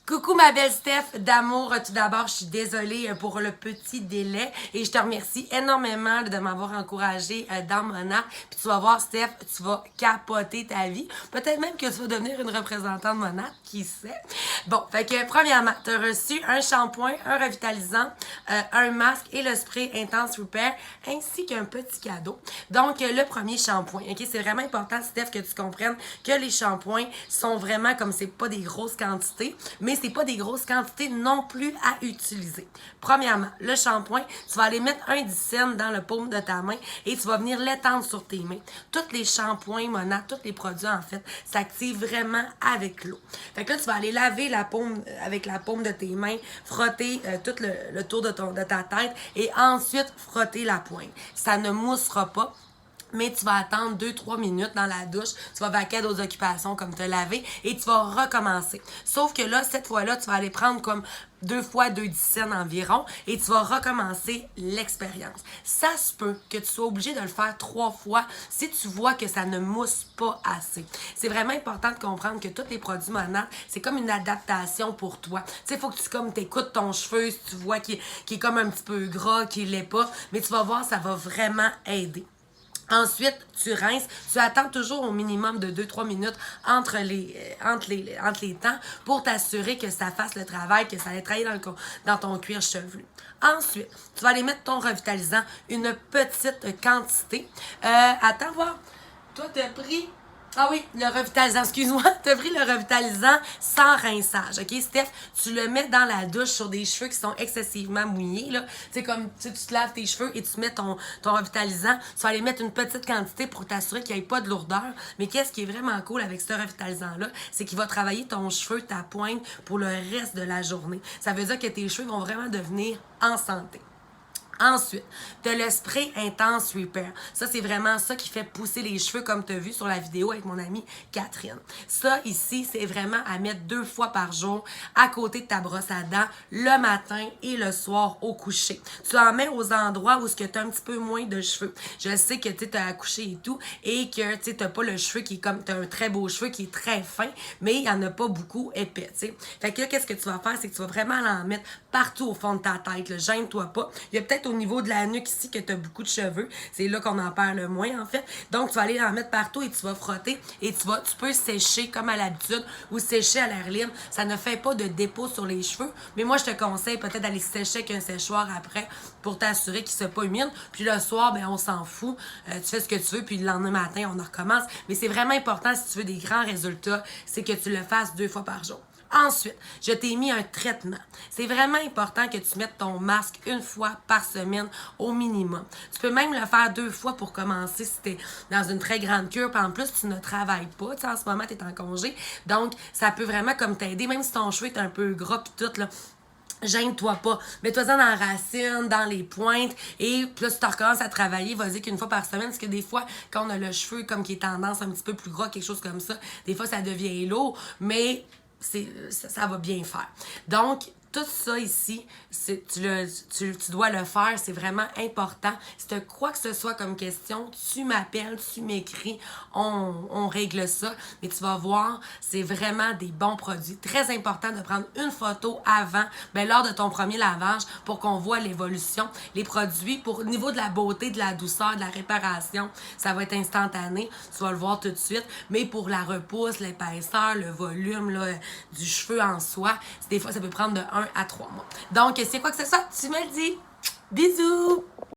Coucou ma belle Steph d'amour. Tout d'abord, je suis désolée pour le petit délai et je te remercie énormément de m'avoir encouragée dans mon art. Puis tu vas voir, Steph, tu vas capoter ta vie. Peut-être même que tu vas devenir une représentante de mon art, qui sait. Bon, fait que premièrement, tu as reçu un shampoing, un revitalisant, un masque et le spray Intense Repair, ainsi qu'un petit cadeau. Donc, le premier shampoing, ok? C'est vraiment important, Steph, que tu comprennes que les shampoings sont vraiment comme c'est pas des grosses quantités, mais c'est pas des grosses quantités non plus à utiliser. Premièrement, le shampoing, tu vas aller mettre un 10 cents dans le paume de ta main et tu vas venir l'étendre sur tes mains. Tous les shampoings, Mona, tous les produits en fait, s'activent vraiment avec l'eau. Fait que là, tu vas aller laver la paume avec la paume de tes mains, frotter tout le tour de ta tête et ensuite frotter la poigne. Ça ne moussera pas. Mais tu vas attendre 2-3 minutes dans la douche, tu vas vaquer à d'autres occupations comme te laver et tu vas recommencer. Sauf que là, cette fois-là, tu vas aller prendre comme 2 fois 2 dizaines environ et tu vas recommencer l'expérience. Ça se peut que tu sois obligé de le faire 3 fois si tu vois que ça ne mousse pas assez. C'est vraiment important de comprendre que tous les produits Mona, c'est comme une adaptation pour toi. Tu sais, il faut que tu comme t'écoutes ton cheveu, si tu vois qu'il est comme un petit peu gras, qu'il l'est pas, mais tu vas voir, ça va vraiment aider. Ensuite, tu rinces. Tu attends toujours au minimum de 2-3 minutes entre les temps pour t'assurer que ça fasse le travail, que ça allait travailler dans ton cuir chevelu. Ensuite, tu vas aller mettre ton revitalisant, une petite quantité. Attends, voir. Toi, t'as pris... Ah oui, le revitalisant, excuse-moi, t'as pris le revitalisant sans rinçage, ok, Steph? Tu le mets dans la douche sur des cheveux qui sont excessivement mouillés, là. C'est comme, tu te laves tes cheveux et tu mets ton revitalisant. Tu vas aller mettre une petite quantité pour t'assurer qu'il n'y ait pas de lourdeur. Mais qu'est-ce qui est vraiment cool avec ce revitalisant-là, c'est qu'il va travailler ton cheveu, ta pointe pour le reste de la journée. Ça veut dire que tes cheveux vont vraiment devenir en santé. Ensuite, tu as le spray Intense Repair. Ça, c'est vraiment ça qui fait pousser les cheveux comme tu as vu sur la vidéo avec mon amie Catherine. Ça, ici, c'est vraiment à mettre 2 fois par jour à côté de ta brosse à dents, le matin et le soir au coucher. Tu en mets aux endroits où tu as un petit peu moins de cheveux. Je sais que tu as accouché et tout et que tu n'as pas le cheveu qui est comme, tu as un très beau cheveu qui est très fin, mais il n'y en a pas beaucoup épais, tu sais. Fait que là, qu'est-ce que tu vas faire? C'est que tu vas vraiment en mettre partout au fond de ta tête. Gêne-toi pas. Il y a peut-être au niveau de la nuque ici que tu as beaucoup de cheveux. C'est là qu'on en perd le moins, en fait. Donc, tu vas aller en mettre partout et tu vas frotter et tu peux sécher comme à l'habitude ou sécher à l'air libre. Ça ne fait pas de dépôt sur les cheveux. Mais moi, je te conseille peut-être d'aller sécher avec un séchoir après pour t'assurer qu'il ne soit pas humide. Puis le soir, ben on s'en fout. Tu fais ce que tu veux. Puis le lendemain matin, on en recommence. Mais c'est vraiment important si tu veux des grands résultats, c'est que tu le fasses 2 fois par jour. Ensuite, je t'ai mis un traitement. C'est vraiment important que tu mettes ton masque 1 fois par semaine au minimum. Tu peux même le faire 2 fois pour commencer si tu es dans une très grande cure. Puis en plus, tu ne travailles pas. Tu sais, en ce moment, tu es en congé. Donc, ça peut vraiment comme t'aider. Même si ton cheveu est un peu gras puis tout, là. Gêne-toi pas. Mets-toi-en dans la racine, dans les pointes. Et puis là, si tu recommences à travailler, vas-y qu'une fois par semaine. Parce que des fois, quand on a le cheveu comme qui est tendance un petit peu plus gras, quelque chose comme ça, des fois, ça devient lourd. Mais ça va bien faire. Donc, tout ça ici, tu dois le faire, c'est vraiment important. Si tu as quoi que ce soit comme question, tu m'appelles, tu m'écris, on règle ça. Mais tu vas voir, c'est vraiment des bons produits. Très important de prendre une photo avant, lors de ton premier lavage, pour qu'on voit l'évolution. Les produits, pour au niveau de la beauté, de la douceur, de la réparation, ça va être instantané. Tu vas le voir tout de suite. Mais pour la repousse, l'épaisseur, le volume là, du cheveu en soi, des fois, ça peut prendre de 1 à 3 mois. Donc, c'est quoi que c'est ça? Tu me le dis. Bisous!